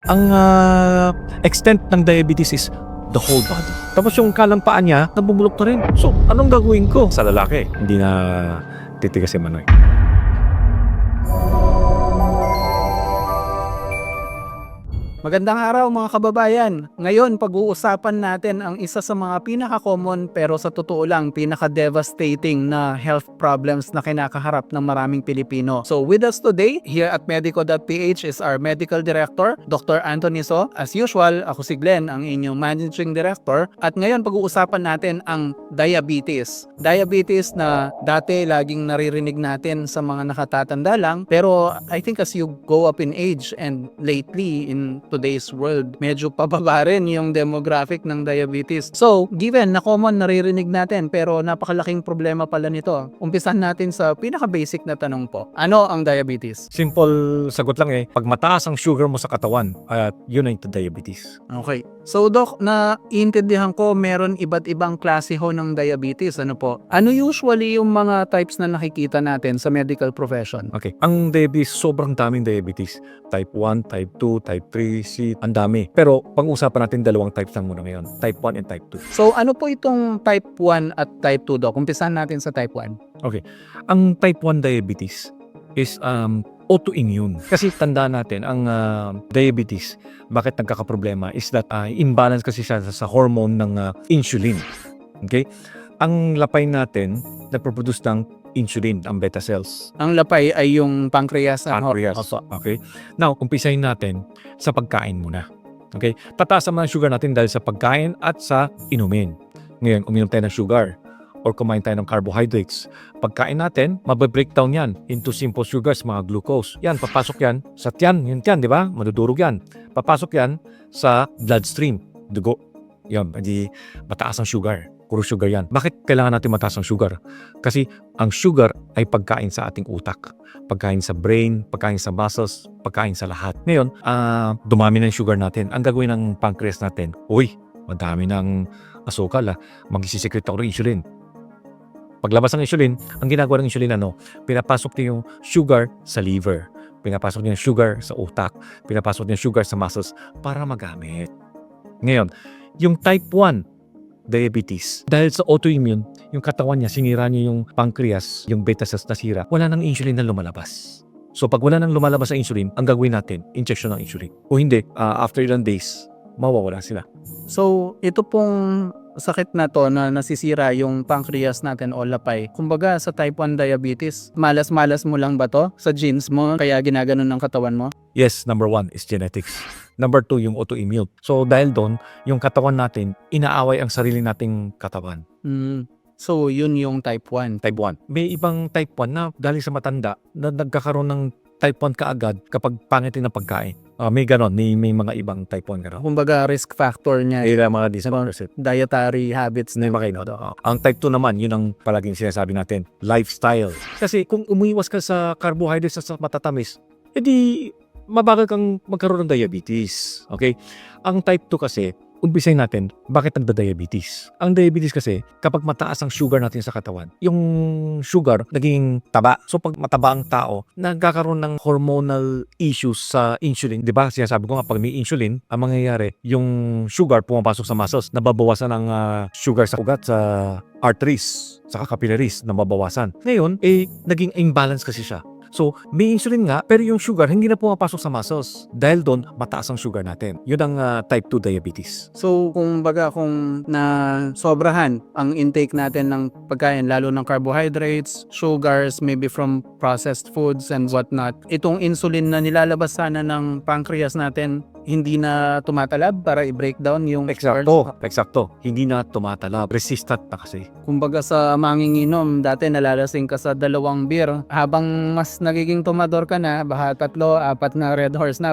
Ang extent ng diabetes is the whole body. Tapos yung kalampaan niya, nabubulok na rin. So, anong gagawin ko? Sa lalaki, hindi na titigas yung manoy. Magandang araw mga kababayan. Ngayon pag-uusapan natin ang isa sa mga pinaka-common pero sa totoo lang pinaka-devastating na health problems na kinakaharap ng maraming Pilipino. So with us today here at Medico.ph is our Medical Director, Dr. Anthony So. As usual, ako si Glenn, ang inyong Managing Director. At ngayon pag-uusapan natin ang diabetes. Diabetes na dati laging naririnig natin sa mga nakatatanda lang, pero I think as you go up in age and lately in today's world, medyo pababa rin yung demographic ng diabetes. So, given na common naririnig natin pero napakalaking problema pala nito, umpisan natin sa pinaka-basic na tanong po. Ano ang diabetes? Simple sagot lang eh. Pag mataas ang sugar mo sa katawan, yun ay diabetes. Okay. So, Doc, naiintindihan ko meron iba't ibang klase ho ng diabetes. Ano po? Ano usually yung mga types na nakikita natin sa medical profession? Okay. Ang diabetes, sobrang daming diabetes. Type 1, Type 2, Type 3, C, ang dami. Pero pag-usapan natin dalawang types lang muna ngayon. Type 1 and Type 2. So, ano po itong type 1 at type 2, Doc? Umpisan natin sa type 1. Ang type 1 diabetes is autoimmune. Kasi tandaan natin, ang diabetes, bakit nagkakaproblema is that imbalance kasi siya sa hormone ng insulin. Okay? Ang lapay natin, nagproproduce ng insulin, ang beta cells. Ang lapay ay yung pancreas. Pancreas. Opo. Okay? Now, umpisahin natin sa pagkain muna. Okay? Tataas naman ang sugar natin dahil sa pagkain at sa inumin. Ngayon, uminom tayo ng sugar or kumain tayo ng carbohydrates. Pagkain natin, mababreakdown yan into simple sugars, mga glucose. Yan, papasok yan sa tiyan. Yung tiyan, di ba? Madudurog yan. Papasok yan sa bloodstream, dugo. Yan, hindi mataas ang sugar. Puro sugar yan. Bakit kailangan natin mataas ang sugar? Kasi ang sugar ay pagkain sa ating utak. Pagkain sa brain, pagkain sa muscles, pagkain sa lahat. Ngayon, dumami na yung sugar natin. Ang gagawin ng pancreas natin, uy, madami ng asukal, mag-isisekret ako ng insulin. Paglabas ng insulin, ang ginagawa ng insulin, pinapasok niya yung sugar sa liver. Pinapasok niya yung sugar sa utak. Pinapasok niya yung sugar sa muscles para magamit. Ngayon, yung type 1 diabetes, dahil sa autoimmune, yung katawan niya, sinira niya yung pancreas, yung beta cells nasira, wala nang insulin na lumalabas. So pag wala nang lumalabas sa insulin, ang gagawin natin, injection ng insulin. O hindi, after ilang days, mawawala sila. So, ito pong sakit na to na nasisira yung pancreas natin o lapay. Kumbaga sa type 1 diabetes, malas-malas mo lang ba to sa genes mo kaya ginaganon ng katawan mo? Yes, number 1 is genetics. Number 2, yung autoimmune. So dahil doon, yung katawan natin, inaaway ang sarili nating katawan. So, yun yung type 1. Type 1. May ibang type 1 na dahil sa matanda na nagkakaroon ng type 1 kaagad kapag pangit ng pagkain. May ganon, may mga ibang type 1 ganon. Kumbaga risk factor niya, Mga disadvantages. dietary habits na Ang type 2 naman, yun ang palaging sinasabi natin, lifestyle. Kasi kung umiwas ka sa carbohydrates at sa matatamis, edi mabagal kang magkaroon ng diabetes. Okay? Ang type 2 kasi, umpisahin natin, bakit nagda-diabetes? Ang diabetes kasi, kapag mataas ang sugar natin sa katawan, yung sugar naging taba. So pag mataba ang tao, nagkakaroon ng hormonal issues sa insulin. Di ba? Sinasabi ko nga, pag may insulin, ang mangyayari, yung sugar pumapasok sa muscles, nababawasan ang sugar sa ugat, sa arteries, sa capillaries, nababawasan. Ngayon, naging imbalance kasi siya. So, may insulin nga, pero yung sugar hindi na pumapasok sa muscles. Dahil doon, mataas ang sugar natin. Yun ang type 2 diabetes. So, kung na sobrahan ang intake natin ng pagkain, lalo ng carbohydrates, sugars, maybe from processed foods and whatnot, itong insulin na nilalabas sana ng pancreas natin, hindi na tumatalab para i-breakdown yung Eksakto. Hindi na tumatalab. Resistant na kasi. Kumbaga sa manginginom, dati nalalasing ka sa 2 beer. Habang mas nagiging tumador ka na, baka 3, 4 na Red Horse na,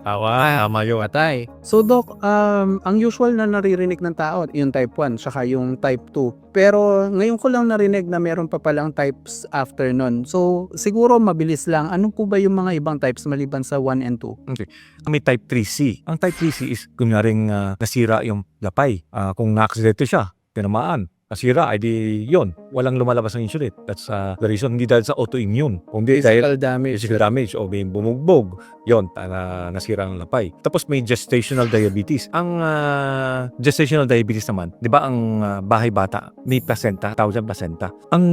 Tama yun. patay. So Doc, ang usual na naririnig ng tao, yung type 1, saka yung type 2. Pero ngayon ko lang narinig na meron pa palang types after nun. So siguro mabilis lang. Ano po ba yung mga ibang types maliban sa 1 and 2? Okay. May type 3C. Ang type 3C is kunyaring nasira yung lapay. Kung na-aksidente siya, tinamaan, nasira, ay di yun. Walang lumalabas ng insulin. That's the reason. Hindi dahil sa autoimmune. Kundi dahil physical damage o may bumugbog. Yun, nasira ang lapay. Tapos may gestational diabetes. Ang gestational diabetes naman, di ba ang bahay bata, may placenta, tawag dyan placenta. Ang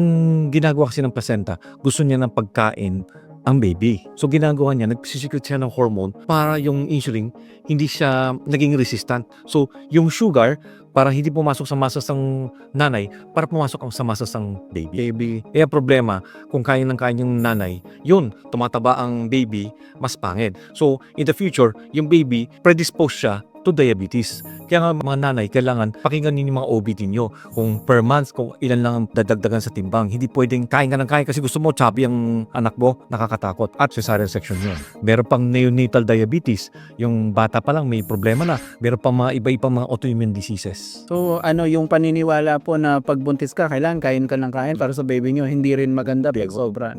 ginagawa kasi ng placenta, gusto niya ng pagkain ang baby. So ginagawa niya, nagsisikret siya ng hormone para yung insulin hindi siya naging resistant. So yung sugar, para hindi pumasok sa masas ng nanay, para pumasok ang sa masas ng baby. Kaya problema, kung kain ng kain yung nanay, yun, tumataba ang baby, mas pangit. So in the future, yung baby, predisposed siya to diabetes. Kaya nga mga nanay, kailangan pakinggan ninyo yung mga OB ninyo. Kung per month, kung ilan lang ang dadagdagan sa timbang. Hindi pwedeng kain ka ng kain kasi gusto mo chubby ang anak mo, nakakatakot. At cesarean section yun. Meron pang neonatal diabetes. Yung bata pa lang may problema na. Meron pang mga iba-ibang mga autoimmune diseases. So yung paniniwala po na pagbuntis ka, kailangan kain ka ng kain para sa baby nyo, hindi rin maganda pag sobra.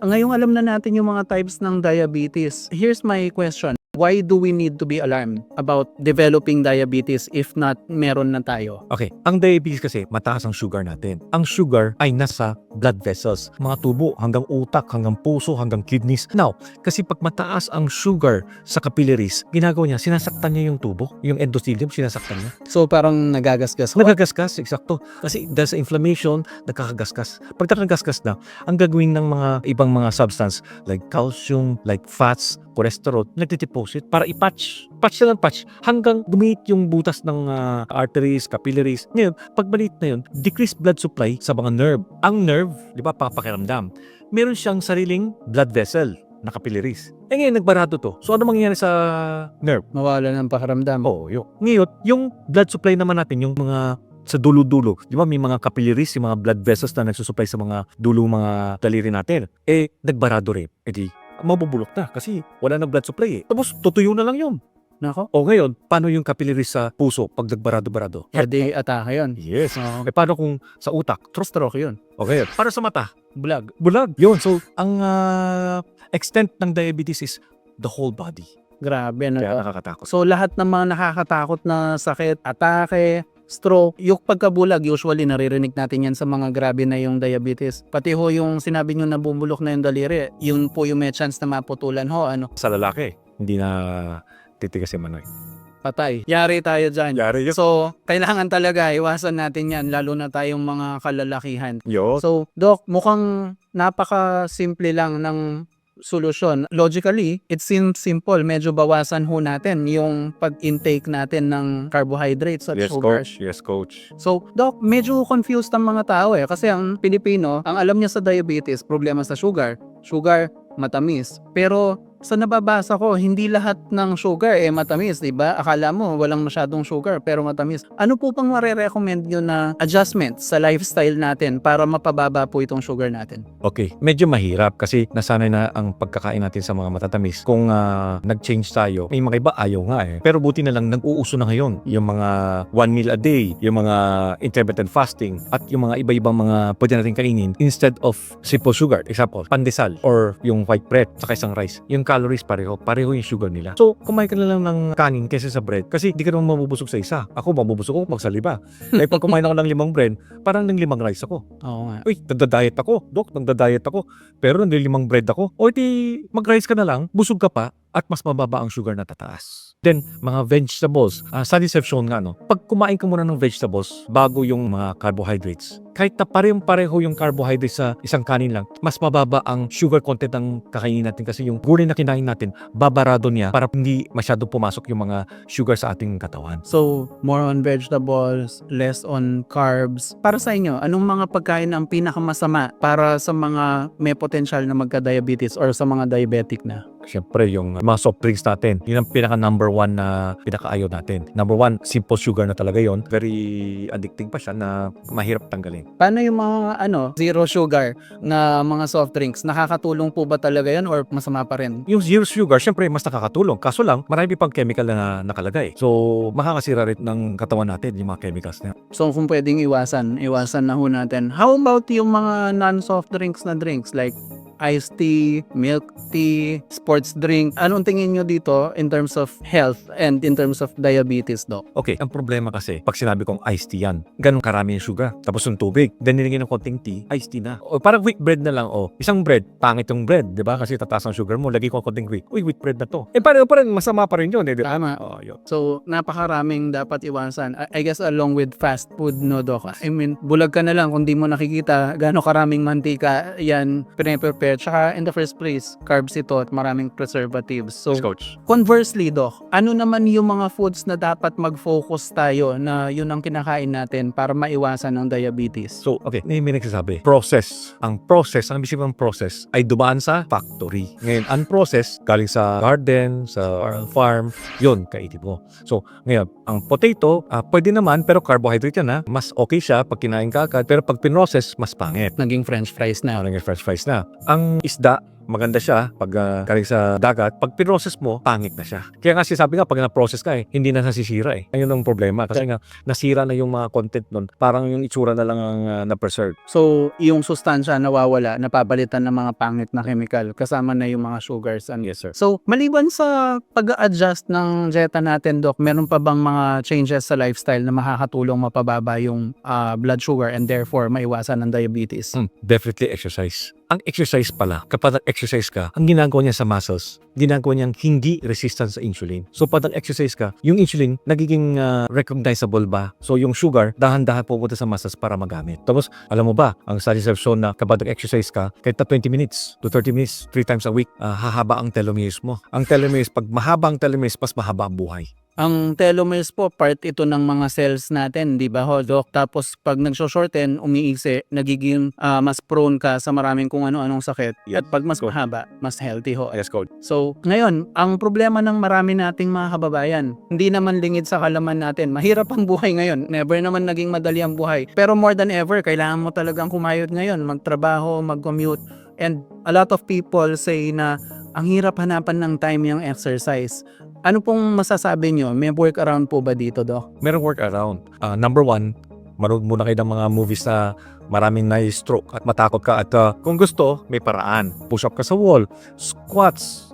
Ngayong alam na natin yung mga types ng diabetes, here's my question. Why do we need to be alarmed about developing diabetes if not meron na tayo? Okay, ang diabetes kasi mataas ang sugar natin. Ang sugar ay nasa blood vessels, mga tubo hanggang utak, hanggang puso, hanggang kidneys. Now, kasi pag mataas ang sugar sa capillaries, ginagawa niya, sinasaktan niya yung tubo, yung endothelium, sinasaktan niya. So parang nagagasgas. Nagagasgas, eksakto. Kasi dahil sa inflammation, nagkakagasgas. Pag nagagasgas na, ang gagawin ng mga ibang mga substance like calcium, like fats, cholesterol, nagtideposit para i-patch. Patch na ng patch hanggang gumiit yung butas ng arteries, capillaries. Ngayon, pag maliit na yun, decreased blood supply sa mga nerve. Ang nerve, di ba, papakiramdam, meron siyang sariling blood vessel na capillaries. Ngayon, nagbarado to. So, ano mangyayari sa nerve? Mawala ng pakiramdam. Oo, yun. Ngayon, yung blood supply naman natin, yung mga sa dulo-dulo. Di ba may mga capillaries, yung mga blood vessels na nagsusupply sa mga dulo mga daliri natin. Nagbarado rin. Di, mabubulok na kasi wala nang blood supply . Tapos, tutuyo na lang yun. Nako. O ngayon, paano yung capillaries sa puso pag nagbarado-barado? Pwede atake yun. Yes. Paano kung sa utak? Stroke yun. Okay. Para sa mata? Bulag. Bulag. Yun. So, ang extent ng diabetes is the whole body. Grabe. Kaya nakakatakot. So lahat ng mga nakakatakot na sakit, atake, stroke, yung pagkabulag, usually naririnig natin yan sa mga grabe na yung diabetes. Pati ho yung sinabi nyo na bumulok na yung daliri, yun po yung may chance na maputulan ho, Sa lalaki, hindi na titigas yung manoy. patay. Yari tayo dyan. Yari yun. So, kailangan talaga iwasan natin yan, lalo na tayong mga kalalakihan. Yo. So, Doc, mukhang napaka-simple lang ng solusyon. Logically, it seems simple. Medyo bawasan ho natin yung pag-intake natin ng carbohydrates at sugars. Yes, coach. So, Doc, medyo confused ang mga tao Kasi ang Pilipino, ang alam niya sa diabetes, problema sa sugar. Sugar, matamis. Pero sa nababasa ko, hindi lahat ng sugar matamis, di ba? Akala mo walang masyadong sugar pero matamis. Ano po pang marirecommend nyo na adjustment sa lifestyle natin para mapababa po itong sugar natin? Okay, medyo mahirap kasi nasanay na ang pagkakain natin sa mga matatamis. Kung nag-change tayo, may mga iba ayaw nga Pero buti na lang nag-uuso na ngayon yung mga 1 meal a day, yung mga intermittent fasting, at yung mga iba-ibang mga pwede natin kainin instead of simple sugar. Example, pandesal or yung white bread saka isang rice. Yung calories pareho yung sugar nila. So, kumain ka na lang ng kanin kaysa sa bread kasi di ka naman mabubusog sa isa. Ako, mabubusog ako magsaliba. Like pag kumain ako ng 5 bread, parang ng 5 rice ako. Oo nga. Uy, nagda-diet ako. Dok, nagda-diet ako. Pero ng 5 bread ako. O di, mag-rice ka na lang, busog ka pa, at mas mababa ang sugar na tataas. Then, mga vegetables. Studies have shown nga, pag kumain ka muna ng vegetables bago yung mga carbohydrates, kahit na pareho yung carbohydrates sa isang kanin lang, mas mababa ang sugar content ng kakainin natin kasi yung gulay na kinain natin, babarado niya para hindi masyado pumasok yung mga sugar sa ating katawan. So, more on vegetables, less on carbs. Para sa inyo, anong mga pagkain ang pinakamasama para sa mga may potential na magka-diabetes or sa mga diabetic na? Siyempre, yung mga soft drinks natin, yun ang pinaka number 1 na pinakaayaw natin. Number 1, simple sugar na talaga yon. Very addicting pa siya na mahirap tanggalin. Paano yung mga zero sugar na mga soft drinks? Nakakatulong po ba talaga yan or masama pa rin? Yung zero sugar, syempre mas nakakatulong. Kaso lang, marami pang chemical na nakalagay. So, makakasira rin ng katawan natin yung mga chemicals na. So, kung pwedeng iwasan na ho natin. How about yung mga non-soft drinks na drinks like iced tea, milk tea, sports drink. Anong tingin nyo dito in terms of health and in terms of diabetes, Doc? Okay, ang problema kasi, pag sinabi kong iced tea yan, ganun karami yung sugar. Tapos yung tubig, then nilagyan ng konting tea, iced tea na. O parang wheat bread na lang, isang bread, pangit yung bread, di ba? Kasi tataas ang sugar mo, lagi ko konting wheat. Uy, wheat bread na to. Pareho pa rin, masama pa rin yun. Di ba? Tama. Yun. So, napakaraming dapat iwasan. I guess along with fast food, no, Doc? I mean, bulag ka na lang kung di mo nakikita gaano karaming mantika yan pinaprepare. Tsaka in the first place, carbs ito at maraming preservatives. So, Coach. conversely, Doc, ano naman yung mga foods na dapat mag-focus tayo na yun ang kinakain natin para maiwasan ang diabetes? So, okay, may nagsasabi, process. Ang ibig sabihin ng process ay dumaan sa factory. Ngayon, unprocessed, galing sa garden, sa farm, yun, kaitib mo. So, ngayon, ang potato, pwede naman, pero carbohydrate yan mas okay siya pag kinain ka agad, pero pag pinrocess, mas pangit. Naging french fries na. Naging french fries na. Ang isda, maganda siya pag galing sa dagat. Pag pinrocess mo, pangit na siya. Kaya nga sabi nga, pag na-process ka hindi na nasisira Ayun ang problema. Kasi nga, nasira na yung mga content nun. Parang yung itsura na lang ang na-preserve. So, yung sustansya nawawala, napapalitan ng mga pangit na chemical, kasama na yung mga sugars. Yes, sir. So, maliban sa pag-adjust ng dieta natin, Doc, meron pa bang mga changes sa lifestyle na makakatulong mapababa yung blood sugar and therefore maiwasan ng diabetes? Definitely exercise. Ang exercise pala, kapag nag-exercise ka, ang ginagawa niya sa muscles, ginagawa niyang hindi resistant sa insulin. So, pag nag-exercise ka, yung insulin, nagiging recognizable ba? So, yung sugar, dahan-dahan pupunta sa muscles para magamit. Tapos, alam mo ba, ang studies have shown na kapag nag-exercise ka, kahit na 20 minutes to 30 minutes, 3 times a week, hahaba ang telomeres mo. Ang telomeres, pag mahaba ang telomeres, mas mahaba ang buhay. Ang telomeres po, part ito ng mga cells natin, di ba ho, Doc? Tapos pag nagso-shorten, umiiksi, nagiging mas prone ka sa maraming kung ano-anong sakit. Yes. At pag mas mahaba, mas healthy ho. Yes, coach. So, ngayon, ang problema ng marami nating mga kababayan, hindi naman lingid sa kalaman natin. Mahirap ang buhay ngayon. Never naman naging madali ang buhay. Pero more than ever, kailangan mo talagang kumayod ngayon, magtrabaho, mag-commute. And a lot of people say na ang hirap hanapan ng time yung exercise. Ano pong masasabi nyo? May workaround po ba dito, Doc? Merong workaround. Number one, manood muna kayo ng mga movies na maraming na-stroke at matakot ka. At kung gusto, may paraan. Push up ka sa wall, squats,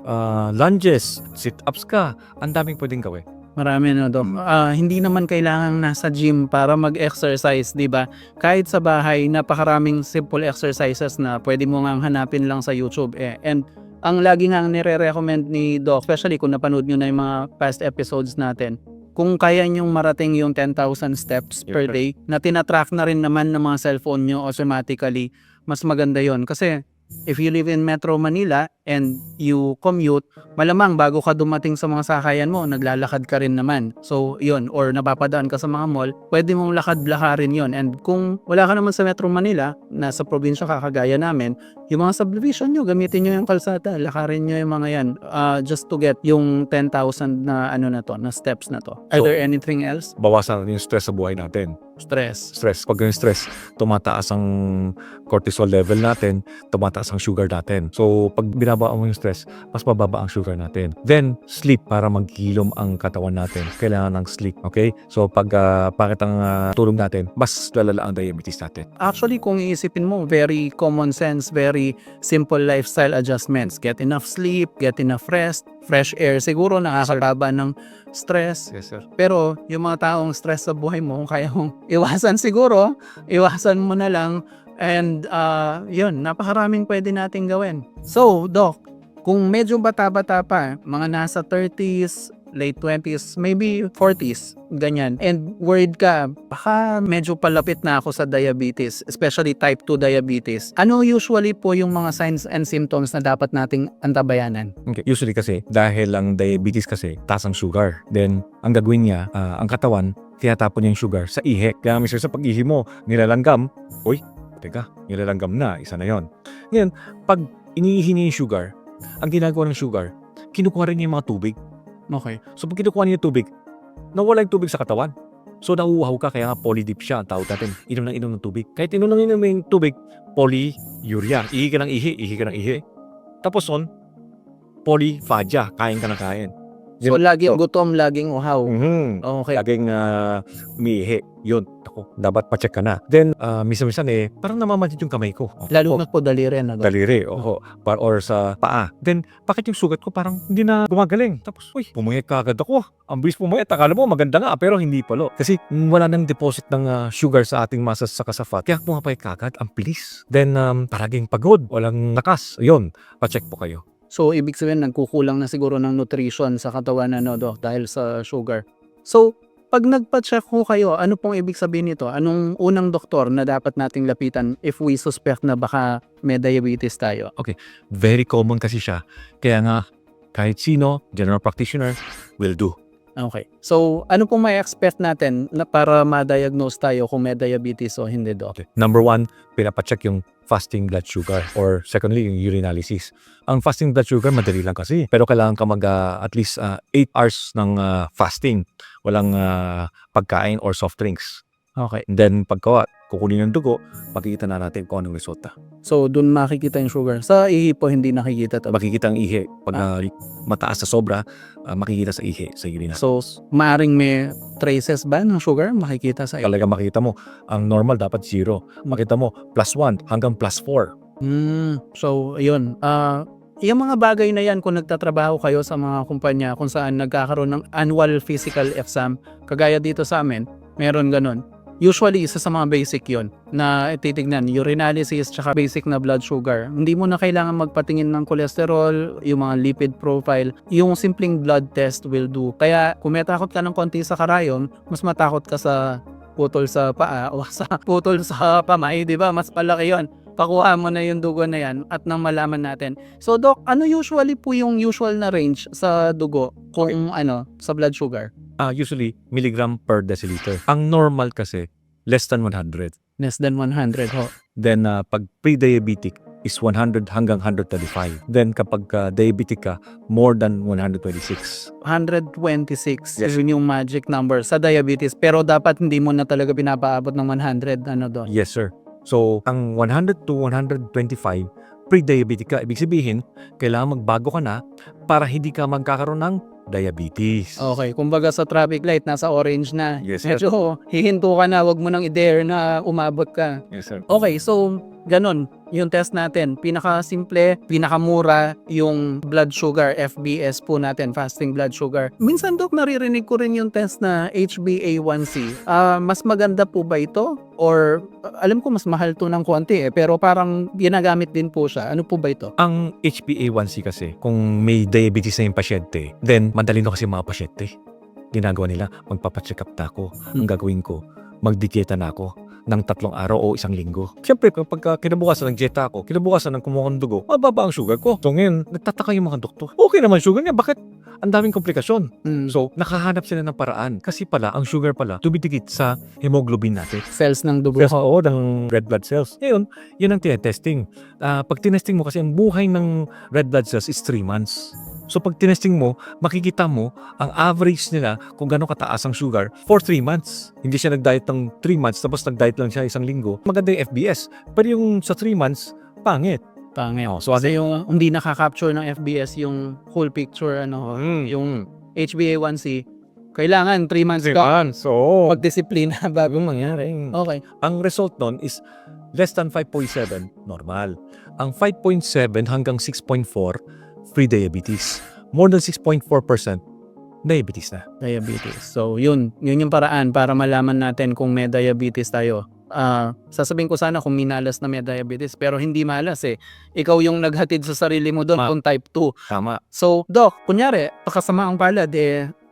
lunges, sit-ups ka. Ang daming pwedeng gawin. Marami na, Doc. Hindi naman kailangang nasa gym para mag-exercise, di ba? Kahit sa bahay, napakaraming simple exercises na pwede mo nga hanapin lang sa YouTube. And ang lagi nga nire-recommend ni Doc, especially kung napanood nyo na yung mga past episodes natin, kung kaya nyong marating yung 10,000 steps per day, na tinatrack na rin naman ng mga cellphone nyo automatically, mas maganda yon. Kasi if you live in Metro Manila and you commute, malamang bago ka dumating sa mga sakayan mo, naglalakad ka rin naman. So, yun. Or napapadaan ka sa mga mall, pwede mong lakad-lakarin yun. And kung wala ka naman sa Metro Manila, nasa probinsya ka kagaya namin, yung mga subdivision nyo, gamitin nyo yung kalsada, lakarin nyo yung mga yan, just to get yung 10,000 na na steps na to. Are So, there anything else? Bawasan natin yung stress sa buhay natin. Stress. Pag yung stress, tumataas ang cortisol level natin, tumataas ang sugar natin. So, pag binabaan mo yung stress, mas mababa ang sugar natin. Then, sleep para magkilom ang katawan natin. Kailangan ng sleep, okay? So, pag pangit ang tulog natin, mas lalala ang diabetes natin. Actually, kung iisipin mo, very common sense, very simple lifestyle adjustments. Get enough sleep, get enough rest, fresh air. Siguro nakakababa ng stress. Yes, sir. Pero yung mga taong stress sa buhay mo, kung kaya mong iwasan siguro, iwasan mo na lang. And yun, napakaraming pwede nating gawin. So, Doc, kung medyo bata-bata pa, mga nasa 30s, late 20s, maybe 40s, ganyan. And worried ka, baka medyo palapit na ako sa diabetes, especially type 2 diabetes. Ano usually po yung mga signs and symptoms na dapat nating antabayanan? Okay. Usually kasi, dahil ang diabetes kasi, taas ang sugar. Then, ang gagawin niya, ang katawan, tinatapon niya yung sugar sa ihi. Kaya mismo sa pag-ihi mo, nilalanggam, teka, nilalanggam na, isa na yon. Ngayon, pag iniihi niya yung sugar, ang ginagawa ng sugar, kinukuha rin niya yung mga tubig. Okay. So pag kinukuha niya yung tubig, nawala yung tubig sa katawan. So nauuhaw ka, kaya nga polydip siya ang tawag natin. Inom ng tubig. Kahit inom yung tubig, polyuria. Ihi ka ng ihi, ihi ka ng ihi. Tapos polyphagia, kain ka ng kain. So, laging gutom, laging uhaw. Okay. Laging umiihi. Yun, ako, dapat pa-check ka na. Then, minsan-minsan parang namamanhid yung kamay ko. Lalo na po daliri, ano? Daliri, or sa paa. Then, bakit yung sugat ko parang hindi na gumagaling? Tapos, uy, pumayat ka agad ako. Ang bilis pumayat. Akala mo maganda nga, pero hindi pala. Kasi wala nang deposit ng sugar sa ating masas sa kasafat. Kaya pumapayat ka agad, ang bilis. Then, paraging pagod, walang lakas. Yun, pa-check po kayo. So, ibig sabihin, nagkukulang na siguro ng nutrition sa katawan, ano, Doc, dahil sa sugar. So, pag nagpa-check ho kayo, ano pong ibig sabihin nito? Anong unang doktor na dapat nating lapitan if we suspect na baka may diabetes tayo? Very common kasi siya. Kaya nga, kahit sino, general practitioner, will do. Okay. So, ano pong may expect natin na para ma-diagnose tayo kung may diabetes o hindi, Doc? Number 1, pinapacheck yung fasting blood sugar, or secondly, yung urinalysis. Ang fasting blood sugar, madali lang kasi. Pero kailangan ka mag at least 8 hours ng fasting. Walang pagkain or soft drinks. Okay. And then, pagka kukunin ng dugo, makikita na natin kung anong resulta. So, dun makikita yung sugar. Sa ihi po, hindi nakikita to. Makikita ang ihi. Pag mataas sa sobra, makikita sa ihi, sa urina. So, maaring may traces ba ng sugar makikita sa ihi? Talaga makita mo, ang normal dapat 0. Makita mo, +1 hanggang +4. So, yun. Yung mga bagay na yan, kung nagtatrabaho kayo sa mga kumpanya kung saan nagkakaroon ng annual physical exam, kagaya dito sa amin, meron ganun. Usually, isa sa mga basic yon na titignan, urinalysis tsaka basic na blood sugar. Hindi mo na kailangan magpatingin ng cholesterol, yung mga lipid profile. Yung simpleng blood test will do. Kaya kung may takot ka ng konti sa karayom, mas matakot ka sa putol sa paa o sa putol sa pamay, di ba? Mas palaki yon. Pakuha mo na yung dugo na yan at nang malaman natin. So, Doc, ano usually po yung usual na range sa dugo kung sa blood sugar? Usually, milligram per deciliter. Ang normal kasi, less than 100. Less than 100 ho. Then, pag pre-diabetic is 100 hanggang 135. Then, kapag diabetic ka, more than 126. 126 Yes. yun yung magic number sa diabetes. Pero dapat hindi mo na talaga pinapaabot ng 100 Doc? Yes, sir. So, ang 100 to 125, pre-diabetic ka. Ibig sabihin, kailangan magbago ka na para hindi ka magkakaroon ng diabetes. Okay, kumbaga sa traffic light, nasa orange na. Yes, sir. Medyo hihinto ka na, wag mo nang i-dare na umabot ka. Yes, sir. Okay, so ganun, yung test natin, pinaka-simple, pinaka-mura yung blood sugar, FBS po natin, fasting blood sugar. Minsan, Doc, naririnig ko rin yung test na HbA1c. Mas maganda po ba ito? Or alam ko mas mahal to ng konti pero parang ginagamit din po siya. Ano po ba ito? Ang HbA1c kasi, kung may diabetes na yung pasyente, then madali na kasi mga pasyente. Ginagawa nila, magpapacheck up na ako. Ang gagawin ko, magdidieta na ako ng 3 araw o 1 linggo. Siyempre, kapag kinabukasan ng dieta ako, kinabukasan ng kumuha ng dugo, mababa ang sugar ko. So ngayon, nagtataka yung mga doktor. Okay naman sugar niya, bakit ang daming komplikasyon? So, nakahanap sila ng paraan. Kasi pala, ang sugar pala, dumidikit sa hemoglobin natin. Cells ng dugo. Oo, ng red blood cells. Ngayon, yun ang tinetesting. Pag tinesting mo kasi, ang buhay ng red blood cells is 3 months. So pag tinesting mo, makikita mo ang average nila kung gano'ng kataas ang sugar for 3 months. Hindi siya nag-diet ng 3 months tapos nag-diet lang siya 1 linggo. Maganda yung FBS. Pero yung sa 3 months, pangit. Pangit. So kasi yung hindi nakaka-capture ng FBS yung whole picture, yung HbA1c, kailangan 3 months ka So, magdisiplina bago mangyari. Okay. Ang result nun is less than 5.7, normal. Ang 5.7 hanggang 6.4, pre-diabetes. More than 6.4%, diabetes na. Diabetes. So yun yung paraan para malaman natin kung may diabetes tayo. Sasabihin ko sana kung minalas na may diabetes pero hindi malas eh. Ikaw yung naghatid sa sarili mo doon kung type 2. Tama. So, Doc, kunyari, pakasamaang palad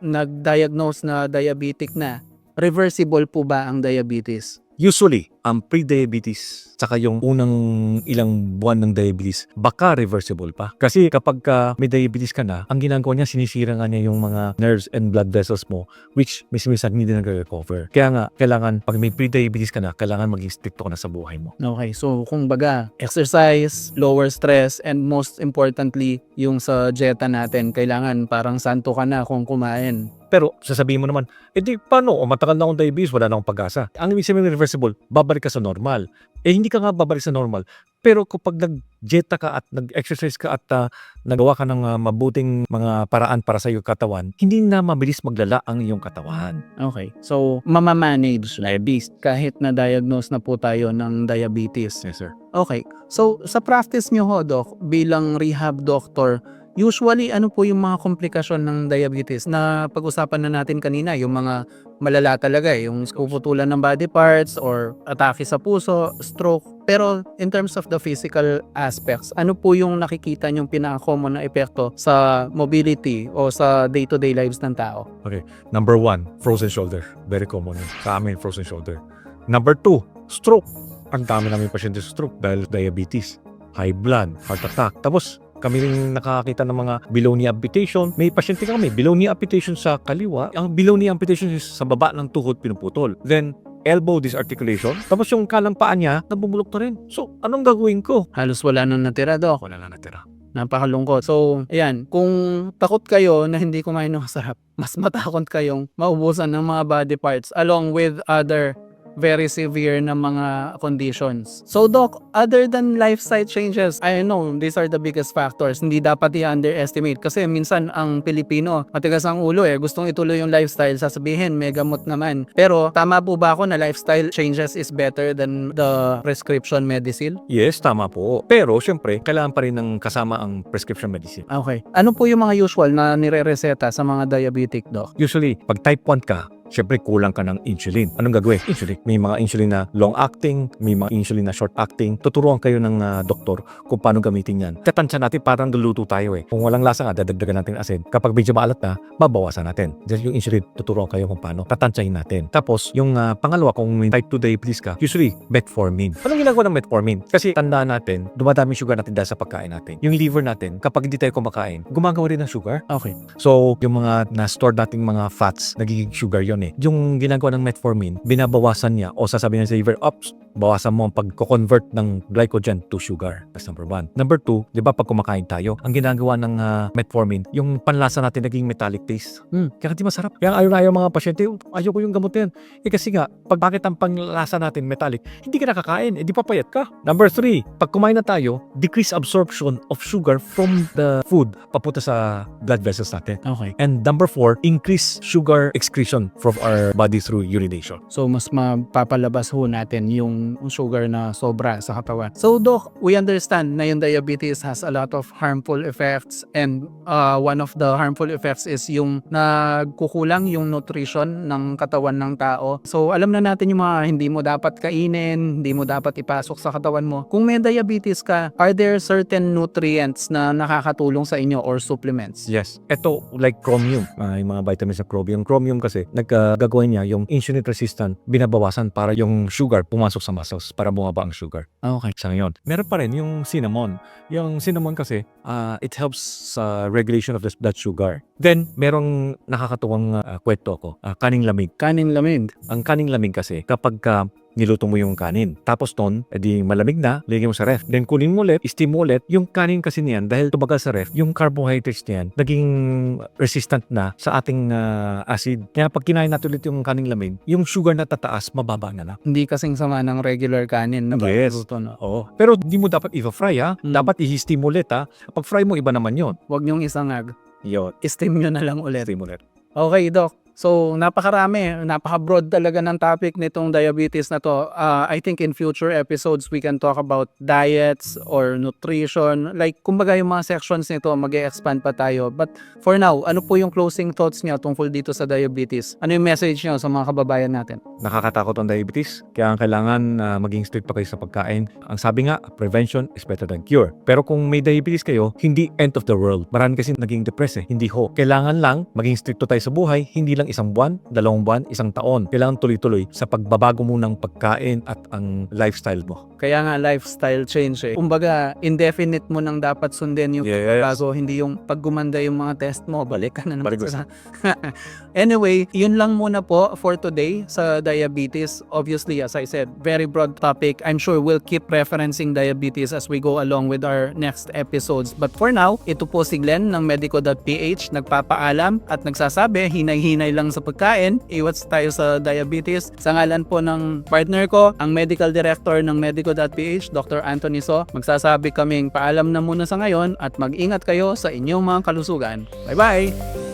nag-diagnose na diabetic na. Reversible po ba ang diabetes? Usually, ang pre-diabetes saka yung unang ilang buwan ng diabetes, baka reversible pa. Kasi kapag may diabetes ka na, ang ginagawa niya, sinisira nga niya yung mga nerves and blood vessels mo, which minsan hindi na nag-recover. Kaya nga, kailangan, pag may pre-diabetes ka na, kailangan maging stricto ka na sa buhay mo. Okay, so kung baga, exercise, lower stress, and most importantly, yung sa dieta natin, kailangan parang santo ka na kung kumain. Pero sasabihin mo naman, paano? O matagal na akong diabetes, wala na akong pag-asa. Ang ibig sabihin reversible, babalik ka sa normal. Hindi ka nga babalik sa normal. Pero kapag nag-dieta ka at nag-exercise ka at nagawa ka ng mabuting mga paraan para sa iyong katawan, hindi na mabilis maglala ang iyong katawan. Okay. So, mamamanage diabetes kahit na-diagnose na po tayo ng diabetes. Yes, sir. Okay. So, sa practice nyo ho, Doc, bilang rehab doctor, usually ano po yung mga komplikasyon ng diabetes na pag-usapan na natin kanina, yung mga malala talaga yung puputulan ng body parts or atake sa puso, stroke. Pero in terms of the physical aspects, ano po yung nakikita nyong pinaka-common na epekto sa mobility o sa day-to-day lives ng tao? Number 1, frozen shoulder. Very common yun. Sa amin, frozen shoulder. Number 2, stroke. Ang dami namin pasyente sa stroke dahil diabetes, high blood, heart attack. Tapos, kami rin nakakita ng mga below knee amputation. May pasyente kami, below knee amputation sa kaliwa. Ang below knee amputation is sa baba ng tuhod pinuputol. Then, elbow disarticulation. Tapos yung kalang paa niya, nabubulok na rin. So, anong gagawin ko? Halos wala nang natira, Doc. Wala na natira. Napakalungkot. So, ayan, kung takot kayo na hindi kumain ng masarap, mas matakot kayong maubusan ng mga body parts along with other very severe na mga conditions. So, Doc, other than lifestyle changes, I know these are the biggest factors. Hindi dapat i-underestimate kasi minsan ang Pilipino, matigas ang ulo gustong ituloy yung lifestyle, sasabihin may gamot naman. Pero tama po ba ako na lifestyle changes is better than the prescription medicine? Yes, tama po. Pero, syempre, kailangan pa rin ng kasama ang prescription medicine. Okay. Ano po yung mga usual na nire-reseta sa mga diabetic, Doc? Usually, pag type 1 ka, syempre kulang ka ng insulin. Anong gagawin? Insulin. May mga insulin na long-acting, may mga insulin na short-acting. Tuturuan kayo ng doktor kung paano gamitin yan. Tatansya natin parang luluto tayo Kung walang lasa nga, dadagdagan natin asin. Kapag medyo maalat na, babawasan natin. Just yung insulin, tuturuan kayo kung paano. Tatansyahin natin. Tapos, yung pangalawa, kung may type 2 diabetes ka, usually, metformin. Anong ginagawa ng metformin? Kasi tandaan natin, dumadami sugar natin dahil sa pagkain natin. Yung liver natin, kapag hindi tayo kumakain, gumagawa rin ng sugar. Okay. So, yung mga na-store nating mga fats, nagiging sugar yun Yung ginagawa ng metformin, binabawasan niya o sasabihin niya sa liver, ops, bawasan mo ang pag-convert ng glycogen to sugar. That's number 1. Number 2, di ba pag kumakain tayo, ang ginagawa ng metformin, yung panlasa natin naging metallic taste. Kaya hindi masarap. Kaya ayaw na ayaw mga pasyente, ayoko yung gamot yan. Kasi nga, bakit ang panlasa natin metallic? Hindi ka nakakain, di papayat ka. Number 3, pag kumain na tayo, decrease absorption of sugar from the food papunta sa blood vessels natin. Okay. And number 4, increase sugar excretion from our body through urination. So, mas mapapalabas ho natin yung sugar na sobra sa katawan. So, Doc, we understand na yung diabetes has a lot of harmful effects and one of the harmful effects is yung nagkukulang yung nutrition ng katawan ng tao. So, alam na natin yung mga hindi mo dapat kainin, hindi mo dapat ipasok sa katawan mo. Kung may diabetes ka, are there certain nutrients na nakakatulong sa inyo or supplements? Yes. Ito, like chromium. Yung mga vitamins sa chromium. Chromium kasi, gagawin niya yung insulin resistant, binabawasan para yung sugar pumasok sa muscles para bumaba ang sugar. Okay. Sa ngayon. Meron pa rin yung cinnamon. Yung cinnamon kasi, it helps sa regulation of the blood sugar. Then, merong nakakatuwang kwento ako. Kaning lamig. Kanin lamig. Ang kaning lamig kasi, kapag niluto mo yung kanin. Tapos ton, edi malamig na, lagyan mo sa ref. Then kunin mo ulit, steam mo ulit. Yung kanin kasi niyan, dahil tumagal sa ref, yung carbohydrates niyan, naging resistant na sa ating acid. Kaya pag kinain natin ulit yung kaning lamig, yung sugar na tataas, mababa na lang. Hindi kasing sama ng regular kanin na Yes. luto, no? Oo. Pero di mo dapat i-fry Dapat i-steam ulit Pag fry mo, iba naman yon. Huwag niyong isangag. Yun. I-steam nyo na lang ulit. Steam ulit. Okay, Doc. So, napakarami, napaka-broad talaga ng topic nitong diabetes na to. I think in future episodes, we can talk about diets or nutrition. Like, kumbaga yung mga sections nito, mag-e-expand pa tayo. But for now, ano po yung closing thoughts niyo tungkol dito sa diabetes? Ano yung message niyo sa mga kababayan natin? Nakakatakot ang diabetes, kaya ang kailangan maging strict pa kayo sa pagkain. Ang sabi nga, prevention is better than cure. Pero kung may diabetes kayo, hindi end of the world. Marami kasi naging depressed Hindi ho. Kailangan lang maging stricto tayo sa buhay, hindi lang isang buwan, 2 buwan, 1 taon. Kailangan tuloy-tuloy sa pagbabago mo ng pagkain at ang lifestyle mo. Kaya nga lifestyle change Kumbaga, indefinite mo nang dapat sundin yung bago, hindi yung pag gumanda yung mga test mo, balik ka na naman sa... Anyway, yun lang muna po for today sa diabetes. Obviously, as I said, very broad topic. I'm sure we'll keep referencing diabetes as we go along with our next episodes. But for now, ito po si Glenn ng medico.ph, nagpapaalam at nagsasabi, hinay-hinay lang sa pagkain, iwas tayo sa diabetes. Sa ngalan po ng partner ko, ang Medical Director ng Medico.ph, Dr. Anthony So, magsasabi kaming paalam na muna sa ngayon at mag-ingat kayo sa inyong mga kalusugan. Bye-bye!